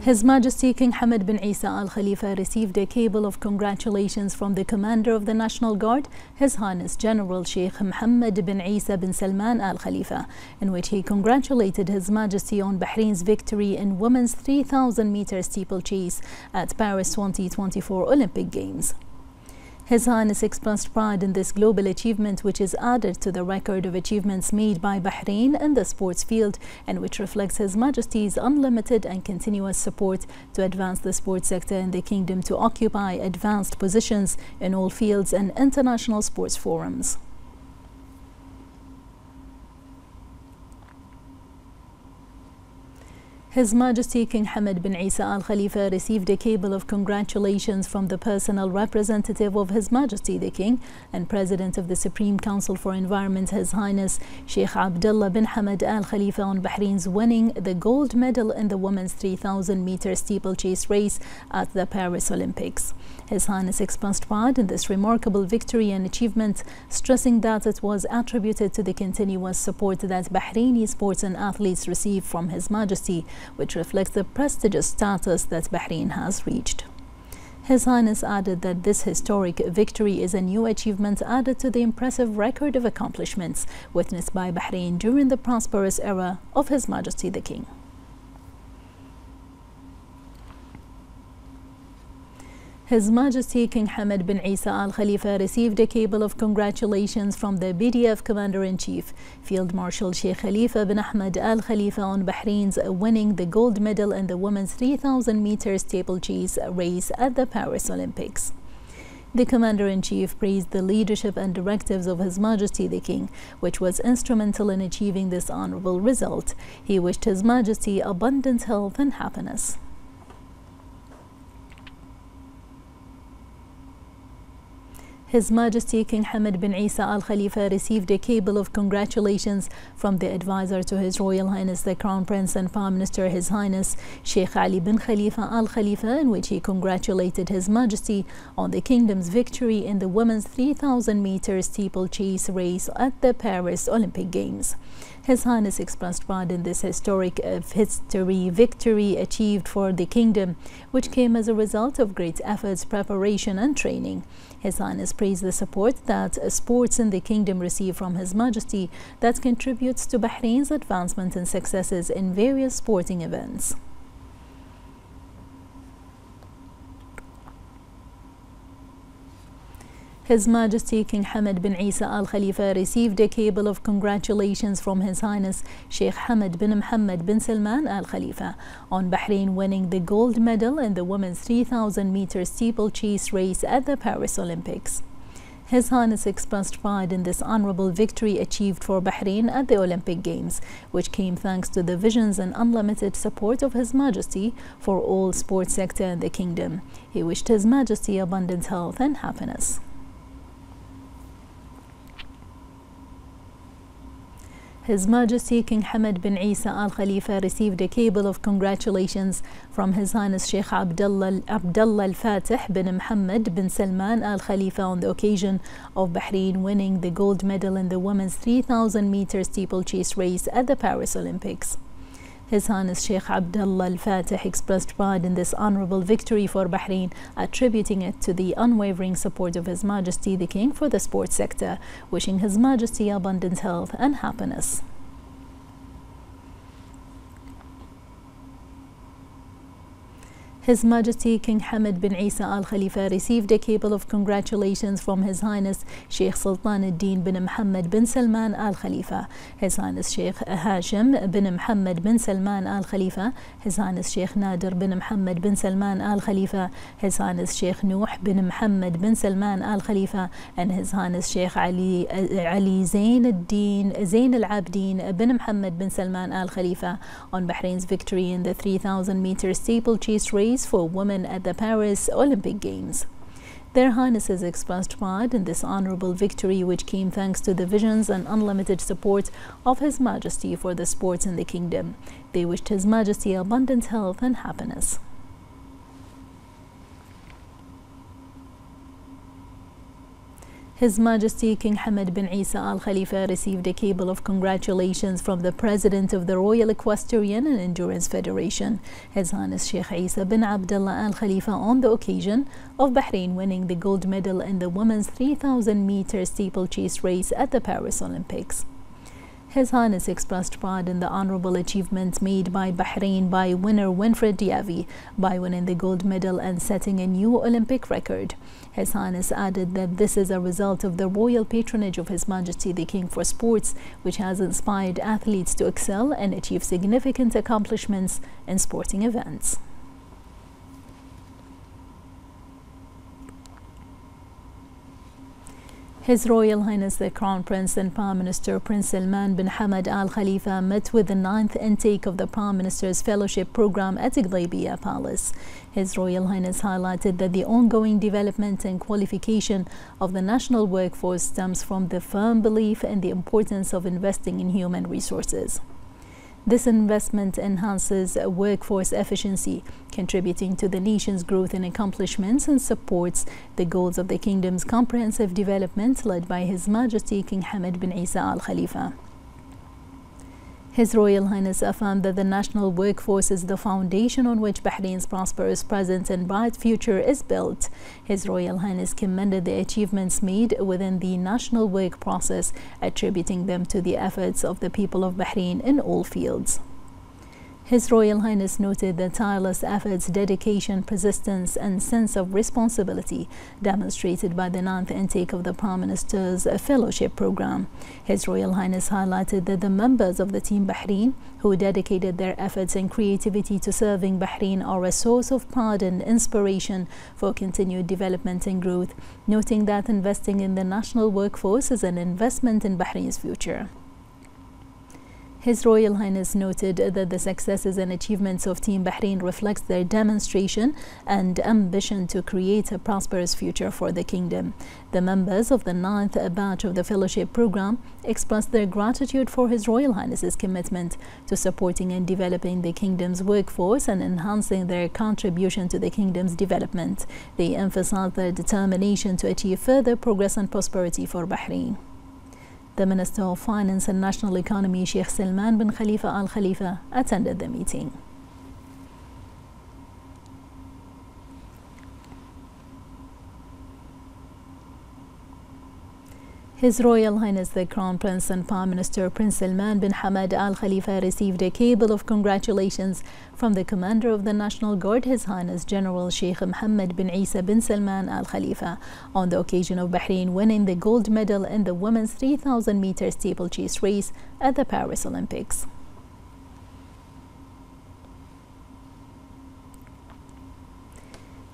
His Majesty King Hamad bin Isa Al Khalifa received a cable of congratulations from the Commander of the National Guard, His Highness General Sheikh Mohammed bin Isa bin Salman Al Khalifa, in which he congratulated His Majesty on Bahrain's victory in women's 3,000-meter steeplechase at Paris 2024 Olympic Games. His Highness expressed pride in this global achievement, which is added to the record of achievements made by Bahrain in the sports field and which reflects His Majesty's unlimited and continuous support to advance the sports sector in the kingdom to occupy advanced positions in all fields and international sports forums. His Majesty King Hamad bin Isa Al Khalifa received a cable of congratulations from the personal representative of His Majesty the King and President of the Supreme Council for Environment, His Highness Sheikh Abdullah bin Hamad Al Khalifa, on Bahrain's winning the gold medal in the women's 3,000-meter steeplechase race at the Paris Olympics. His Highness expressed pride in this remarkable victory and achievement, stressing that it was attributed to the continuous support that Bahraini sports and athletes receive from His Majesty, which reflects the prestigious status that Bahrain has reached. His Highness added that this historic victory is a new achievement added to the impressive record of accomplishments witnessed by Bahrain during the prosperous era of His Majesty the King. His Majesty King Hamad bin Isa Al Khalifa received a cable of congratulations from the BDF Commander-in-Chief, Field Marshal Sheikh Khalifa bin Ahmed Al Khalifa, on Bahrain's winning the gold medal in the women's 3,000-meter steeplechase race at the Paris Olympics. The Commander-in-Chief praised the leadership and directives of His Majesty the King, which was instrumental in achieving this honorable result. He wished His Majesty abundant health and happiness. His Majesty King Hamad bin Isa Al Khalifa received a cable of congratulations from the advisor to His Royal Highness the Crown Prince and Prime Minister, His Highness Sheikh Ali bin Khalifa Al Khalifa, in which he congratulated His Majesty on the kingdom's victory in the women's 3,000-meter steeplechase race at the Paris Olympic Games. His Highness expressed pride in this historic victory achieved for the kingdom, which came as a result of great efforts, preparation and training. His Highness praised the support that sports in the kingdom receive from His Majesty that contributes to Bahrain's advancement and successes in various sporting events. His Majesty King Hamad bin Isa Al Khalifa received a cable of congratulations from His Highness Sheikh Hamad bin Mohammed bin Salman Al Khalifa on Bahrain winning the gold medal in the women's 3,000-meter steeplechase race at the Paris Olympics. His Highness expressed pride in this honorable victory achieved for Bahrain at the Olympic Games, which came thanks to the visions and unlimited support of His Majesty for all sports sector in the kingdom. He wished His Majesty abundant health and happiness. His Majesty King Hamad bin Isa Al Khalifa received a cable of congratulations from His Highness Sheikh Abdullah Al-Fatih bin Mohammed bin Salman Al Khalifa on the occasion of Bahrain winning the gold medal in the women's 3,000-meter steeplechase race at the Paris Olympics. His Highness Sheikh Abdullah Al-Fatih expressed pride in this honorable victory for Bahrain, attributing it to the unwavering support of His Majesty the King for the sports sector, wishing His Majesty abundant health and happiness. His Majesty King Hamad bin Isa Al Khalifa received a cable of congratulations from His Highness Sheikh Sultan ad-Din bin Mohammed bin Salman Al Khalifa, His Highness Sheikh Hashim bin Mohammed bin Salman Al Khalifa, His Highness Sheikh Nadir bin Mohammed bin Salman Al Khalifa, His Highness Sheikh Nuh bin Mohammed bin Salman Al Khalifa, and His Highness Sheikh Ali Zain al-Abdin bin Mohammed bin Salman Al Khalifa on Bahrain's victory in the 3,000-meter steeplechase race for women at the Paris Olympic Games. Their Highnesses expressed pride in this honorable victory, which came thanks to the visions and unlimited support of His Majesty for the sports in the kingdom. They wished His Majesty abundant health and happiness. His Majesty King Hamad bin Isa Al Khalifa received a cable of congratulations from the President of the Royal Equestrian and Endurance Federation, His Highness Sheikh Isa bin Abdullah Al Khalifa, on the occasion of Bahrain winning the gold medal in the women's 3,000-meter steeplechase race at the Paris Olympics. His Highness expressed pride in the honorable achievements made by Bahrain by winner Winfred Diaby by winning the gold medal and setting a new Olympic record. His Highness added that this is a result of the royal patronage of His Majesty the King for Sports, which has inspired athletes to excel and achieve significant accomplishments in sporting events. His Royal Highness the Crown Prince and Prime Minister Prince Salman bin Hamad Al Khalifa met with the 9th intake of the Prime Minister's Fellowship Program at Gdaybiya Palace. His Royal Highness highlighted that the ongoing development and qualification of the national workforce stems from the firm belief in the importance of investing in human resources. This investment enhances workforce efficiency, contributing to the nation's growth and accomplishments, and supports the goals of the kingdom's comprehensive development led by His Majesty King Hamad bin Isa Al Khalifa. His Royal Highness affirmed that the national workforce is the foundation on which Bahrain's prosperous present and bright future is built. His Royal Highness commended the achievements made within the national work process, attributing them to the efforts of the people of Bahrain in all fields. His Royal Highness noted the tireless efforts, dedication, persistence, and sense of responsibility demonstrated by the 9th intake of the Prime Minister's Fellowship Program. His Royal Highness highlighted that the members of the Team Bahrain, who dedicated their efforts and creativity to serving Bahrain, are a source of pride and inspiration for continued development and growth, noting that investing in the national workforce is an investment in Bahrain's future. His Royal Highness noted that the successes and achievements of Team Bahrain reflects their demonstration and ambition to create a prosperous future for the kingdom. The members of the 9th batch of the Fellowship Program expressed their gratitude for His Royal Highness's commitment to supporting and developing the kingdom's workforce and enhancing their contribution to the kingdom's development. They emphasized their determination to achieve further progress and prosperity for Bahrain. The Minister of Finance and National Economy, Sheikh Salman bin Khalifa Al Khalifa, attended the meeting. His Royal Highness the Crown Prince and Prime Minister Prince Salman bin Hamad Al Khalifa received a cable of congratulations from the Commander of the National Guard, His Highness General Sheikh Mohammed bin Isa bin Salman Al Khalifa, on the occasion of Bahrain winning the gold medal in the women's 3,000-meter steeplechase race at the Paris Olympics.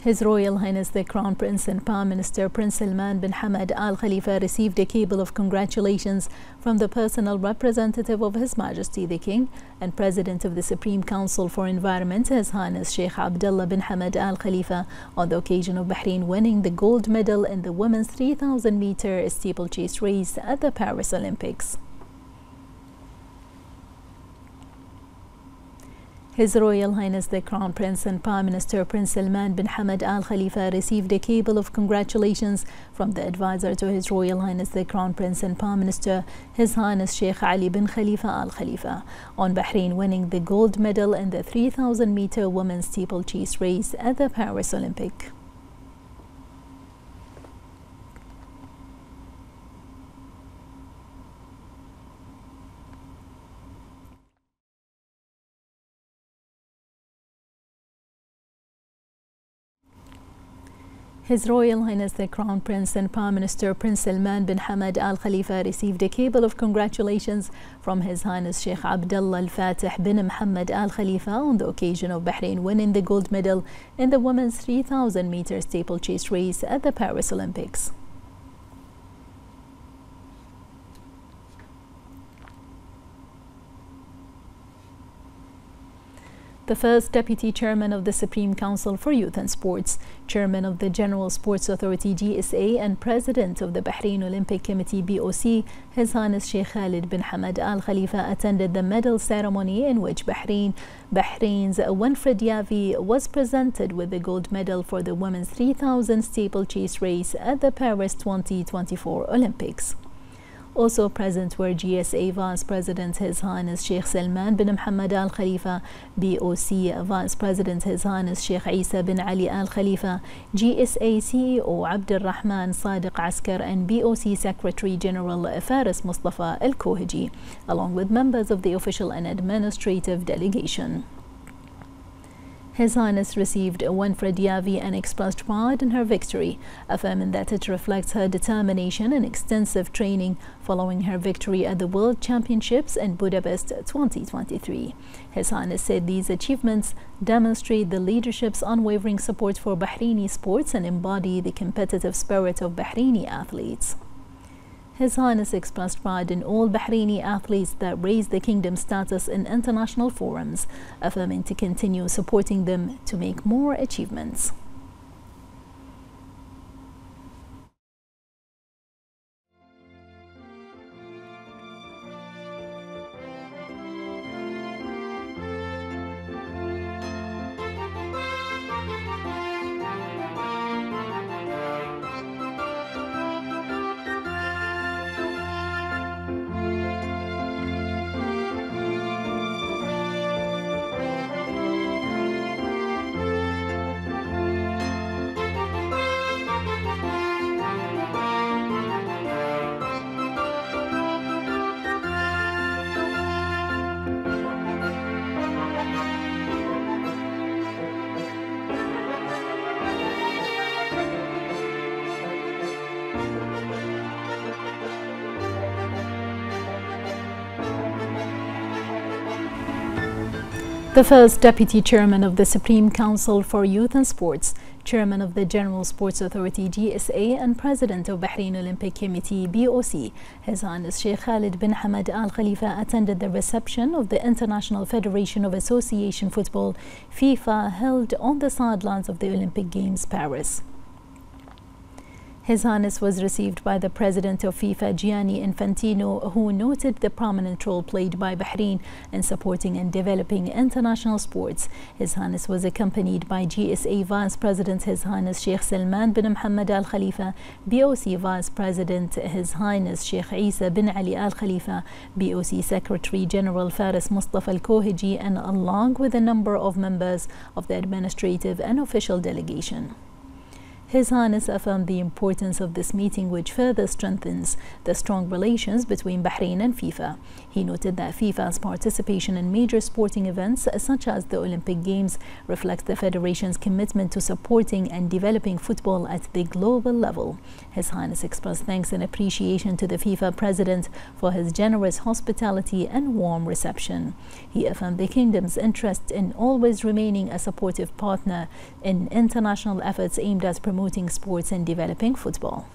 His Royal Highness the Crown Prince and Prime Minister Prince Salman bin Hamad Al Khalifa received a cable of congratulations from the personal representative of His Majesty the King and President of the Supreme Council for Environment, His Highness Sheikh Abdullah bin Hamad Al Khalifa, on the occasion of Bahrain winning the gold medal in the women's 3,000-meter steeplechase race at the Paris Olympics. His Royal Highness the Crown Prince and Prime Minister Prince Salman bin Hamad Al Khalifa received a cable of congratulations from the advisor to His Royal Highness the Crown Prince and Prime Minister, His Highness Sheikh Ali bin Khalifa Al Khalifa, on Bahrain winning the gold medal in the 3,000-meter women's steeplechase race at the Paris Olympics. His Royal Highness the Crown Prince and Prime Minister Prince Salman bin Hamad Al Khalifa received a cable of congratulations from His Highness Sheikh Abdullah Al Fatih bin Muhammad Al Khalifa on the occasion of Bahrain winning the gold medal in the women's 3,000-meter steeplechase race at the Paris Olympics. The first Deputy Chairman of the Supreme Council for Youth and Sports, Chairman of the General Sports Authority GSA and President of the Bahrain Olympic Committee BOC, His Highness Sheikh Khalid bin Hamad Al Khalifa attended the medal ceremony in which Bahrain's Winfred Yavi was presented with the gold medal for the women's 3,000 steeplechase race at the Paris 2024 Olympics. Also present were GSA Vice President His Highness Sheikh Salman bin Mohammed Al Khalifa, BOC Vice President His Highness Sheikh Isa bin Ali Al Khalifa, GSA CEO Abdul Rahman Sadiq Askar, and BOC Secretary General Faris Mustafa Al Kohiji, along with members of the official and administrative delegation. His Highness received Winfred Yavi and expressed pride in her victory, affirming that it reflects her determination and extensive training following her victory at the World Championships in Budapest 2023. His Highness said these achievements demonstrate the leadership's unwavering support for Bahraini sports and embody the competitive spirit of Bahraini athletes. His Highness expressed pride in all Bahraini athletes that raise the kingdom's status in international forums, affirming to continue supporting them to make more achievements. The first Deputy Chairman of the Supreme Council for Youth and Sports, Chairman of the General Sports Authority GSA and President of Bahrain Olympic Committee BOC, His Highness Sheikh Khalid bin Hamad Al Khalifa attended the reception of the International Federation of Association Football FIFA held on the sidelines of the Olympic Games Paris. His Highness was received by the President of FIFA, Gianni Infantino, who noted the prominent role played by Bahrain in supporting and developing international sports. His Highness was accompanied by GSA Vice President His Highness Sheikh Salman bin Mohammed Al Khalifa, BOC Vice President His Highness Sheikh Isa bin Ali Al Khalifa, BOC Secretary General Faris Mustafa Al Kohiji, and along with a number of members of the administrative and official delegation. His Highness affirmed the importance of this meeting, which further strengthens the strong relations between Bahrain and FIFA. He noted that FIFA's participation in major sporting events such as the Olympic Games reflects the Federation's commitment to supporting and developing football at the global level. His Highness expressed thanks and appreciation to the FIFA President for his generous hospitality and warm reception. He affirmed the Kingdom's interest in always remaining a supportive partner in international efforts aimed at promoting sports and developing football.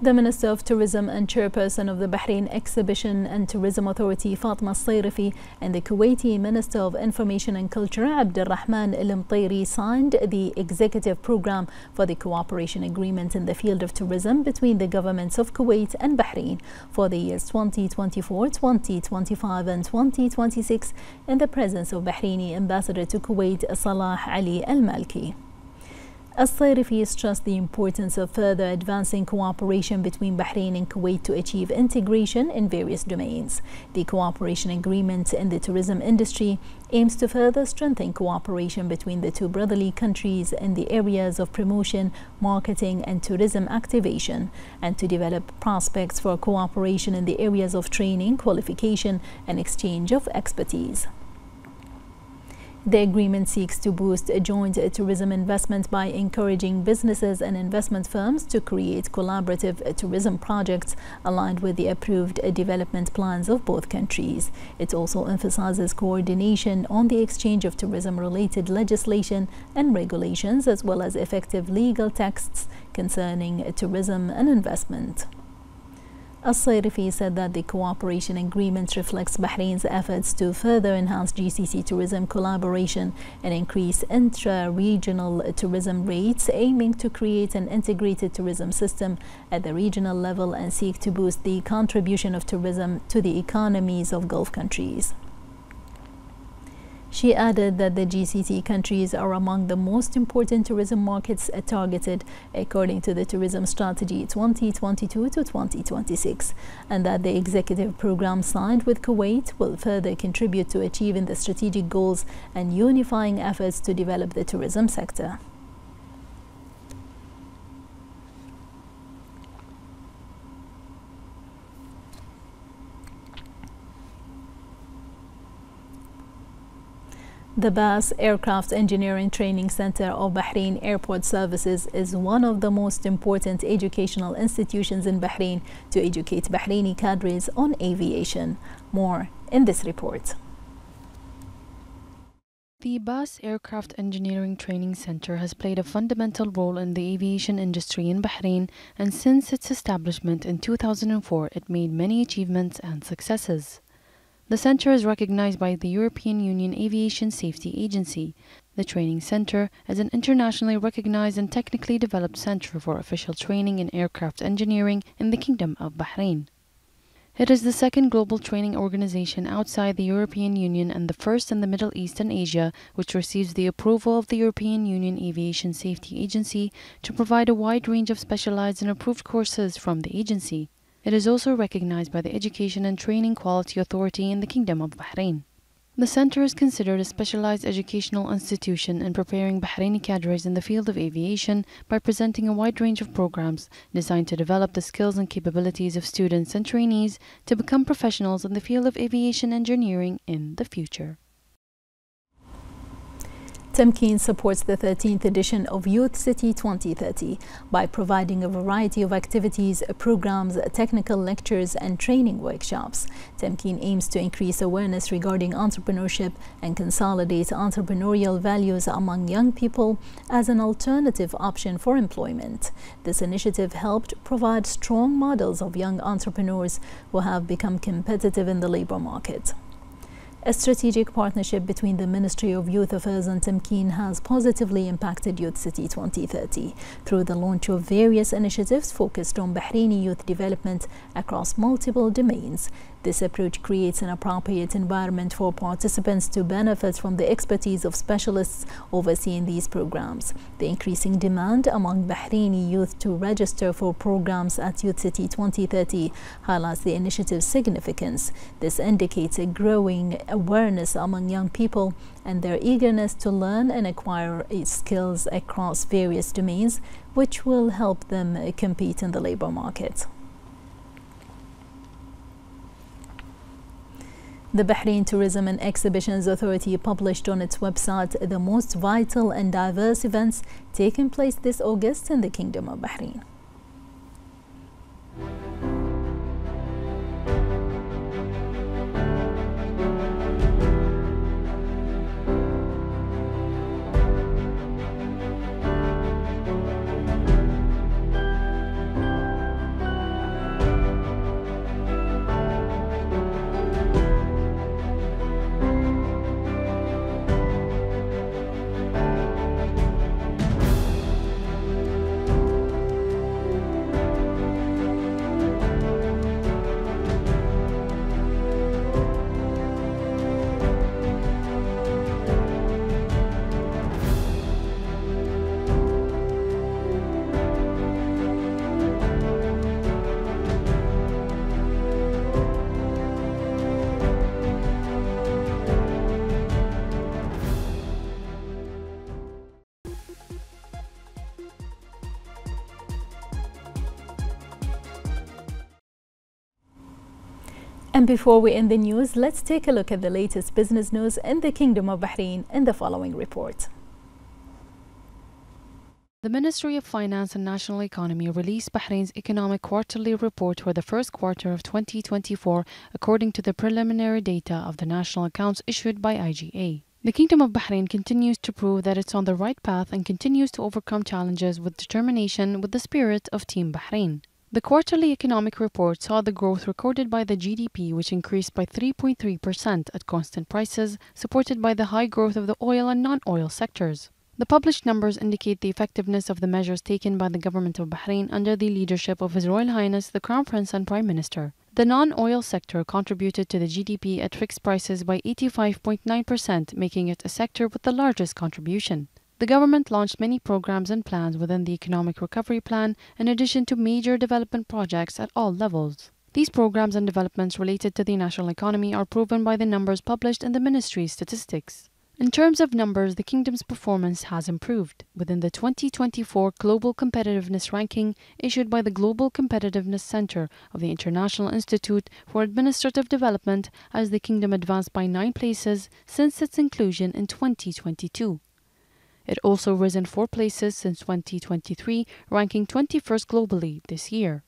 The Minister of Tourism and Chairperson of the Bahrain Exhibition and Tourism Authority, Fatma Al-Sayrifi, and the Kuwaiti Minister of Information and Culture, Abdulrahman Al-Mtairi, signed the executive program for the cooperation agreement in the field of tourism between the governments of Kuwait and Bahrain for the years 2024, 2025 and 2026 in the presence of Bahraini Ambassador to Kuwait, Salah Ali Al-Malki. Al-Sayrifi stressed the importance of further advancing cooperation between Bahrain and Kuwait to achieve integration in various domains. The cooperation agreement in the tourism industry aims to further strengthen cooperation between the two brotherly countries in the areas of promotion, marketing and tourism activation, and to develop prospects for cooperation in the areas of training, qualification and exchange of expertise. The agreement seeks to boost joint tourism investment by encouraging businesses and investment firms to create collaborative tourism projects aligned with the approved development plans of both countries. It also emphasizes coordination on the exchange of tourism-related legislation and regulations, as well as effective legal texts concerning tourism and investment. Al-Sayrifi said that the cooperation agreement reflects Bahrain's efforts to further enhance GCC tourism collaboration and increase intra-regional tourism rates, aiming to create an integrated tourism system at the regional level and seek to boost the contribution of tourism to the economies of Gulf countries. She added that the GCC countries are among the most important tourism markets targeted according to the Tourism Strategy 2022 to 2026, and that the executive program signed with Kuwait will further contribute to achieving the strategic goals and unifying efforts to develop the tourism sector. The BAS Aircraft Engineering Training Center of Bahrain Airport Services is one of the most important educational institutions in Bahrain to educate Bahraini cadres on aviation. More in this report. The BAS Aircraft Engineering Training Center has played a fundamental role in the aviation industry in Bahrain, and since its establishment in 2004, it made many achievements and successes. The center is recognized by the European Union Aviation Safety Agency. The training center is an internationally recognized and technically developed center for official training in aircraft engineering in the Kingdom of Bahrain. It is the second global training organization outside the European Union and the first in the Middle East and Asia which receives the approval of the European Union Aviation Safety Agency to provide a wide range of specialized and approved courses from the agency. It is also recognized by the Education and Training Quality Authority in the Kingdom of Bahrain. The center is considered a specialized educational institution in preparing Bahraini cadres in the field of aviation by presenting a wide range of programs designed to develop the skills and capabilities of students and trainees to become professionals in the field of aviation engineering in the future. Tamkeen supports the 13th edition of Youth City 2030 by providing a variety of activities, programs, technical lectures and training workshops. Tamkeen aims to increase awareness regarding entrepreneurship and consolidate entrepreneurial values among young people as an alternative option for employment. This initiative helped provide strong models of young entrepreneurs who have become competitive in the labor market. A strategic partnership between the Ministry of Youth Affairs and Tamkeen has positively impacted Youth City 2030 through the launch of various initiatives focused on Bahraini youth development across multiple domains. This approach creates an appropriate environment for participants to benefit from the expertise of specialists overseeing these programs. The increasing demand among Bahraini youth to register for programs at Youth City 2030 highlights the initiative's significance. This indicates a growing awareness among young people and their eagerness to learn and acquire skills across various domains, which will help them compete in the labor market. The Bahrain Tourism and Exhibitions Authority published on its website the most vital and diverse events taking place this August in the Kingdom of Bahrain. And before we end the news, let's take a look at the latest business news in the Kingdom of Bahrain in the following report. The Ministry of Finance and National Economy released Bahrain's economic quarterly report for the first quarter of 2024 according to the preliminary data of the national accounts issued by IGA. The Kingdom of Bahrain continues to prove that it's on the right path and continues to overcome challenges with determination with the spirit of Team Bahrain. The quarterly economic report saw the growth recorded by the GDP, which increased by 3.3% at constant prices, supported by the high growth of the oil and non-oil sectors. The published numbers indicate the effectiveness of the measures taken by the government of Bahrain under the leadership of His Royal Highness the Crown Prince and Prime Minister. The non-oil sector contributed to the GDP at fixed prices by 85.9%, making it a sector with the largest contribution. The government launched many programs and plans within the Economic Recovery Plan, in addition to major development projects at all levels. These programs and developments related to the national economy are proven by the numbers published in the Ministry's statistics. In terms of numbers, the Kingdom's performance has improved. Within the 2024 Global Competitiveness Ranking issued by the Global Competitiveness Center of the International Institute for Administrative Development, as the Kingdom advanced by 9 places since its inclusion in 2022. It also risen 4 places since 2023, ranking 21st globally this year.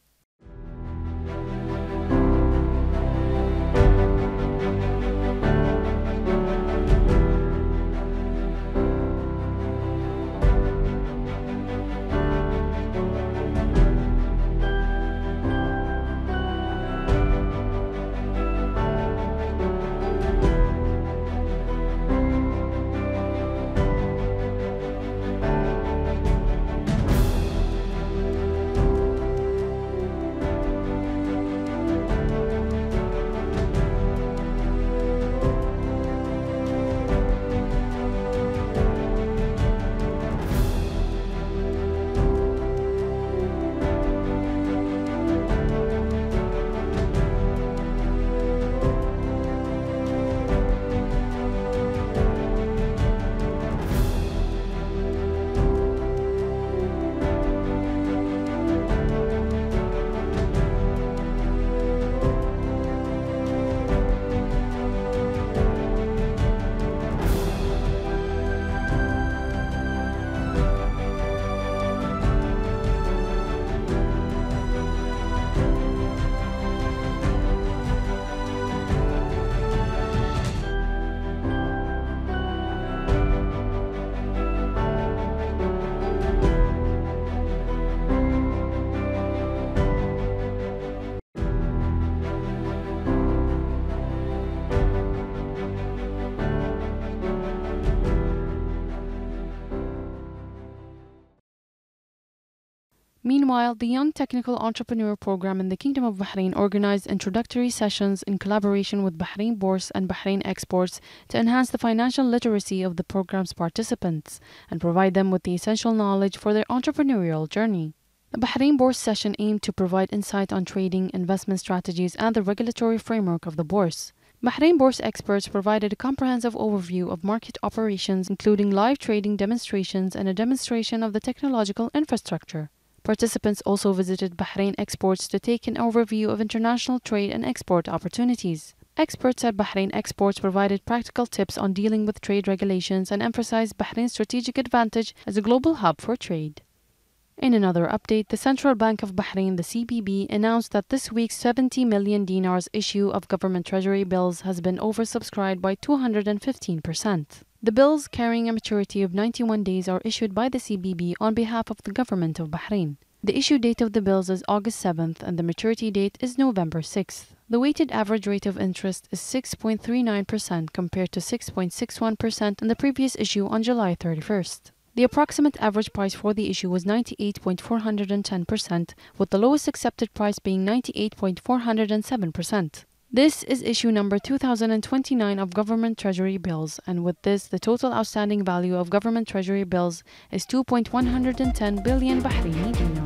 Meanwhile, the Young Technical Entrepreneur Program in the Kingdom of Bahrain organized introductory sessions in collaboration with Bahrain Bourse and Bahrain Exports to enhance the financial literacy of the program's participants and provide them with the essential knowledge for their entrepreneurial journey. The Bahrain Bourse session aimed to provide insight on trading, investment strategies, and the regulatory framework of the bourse. Bahrain Bourse experts provided a comprehensive overview of market operations, including live trading demonstrations and a demonstration of the technological infrastructure. Participants also visited Bahrain Exports to take an overview of international trade and export opportunities. Experts at Bahrain Exports provided practical tips on dealing with trade regulations and emphasized Bahrain's strategic advantage as a global hub for trade. In another update, the Central Bank of Bahrain, the CBB, announced that this week's 70 million dinars issue of government treasury bills has been oversubscribed by 215%. The bills, carrying a maturity of 91 days, are issued by the CBB on behalf of the government of Bahrain. The issue date of the bills is August 7th and the maturity date is November 6th. The weighted average rate of interest is 6.39% compared to 6.61% in the previous issue on July 31st. The approximate average price for the issue was 98.410%, with the lowest accepted price being 98.407%. This is issue number 2029 of government treasury bills, and with this, the total outstanding value of government treasury bills is 2.110 billion Bahraini dinar.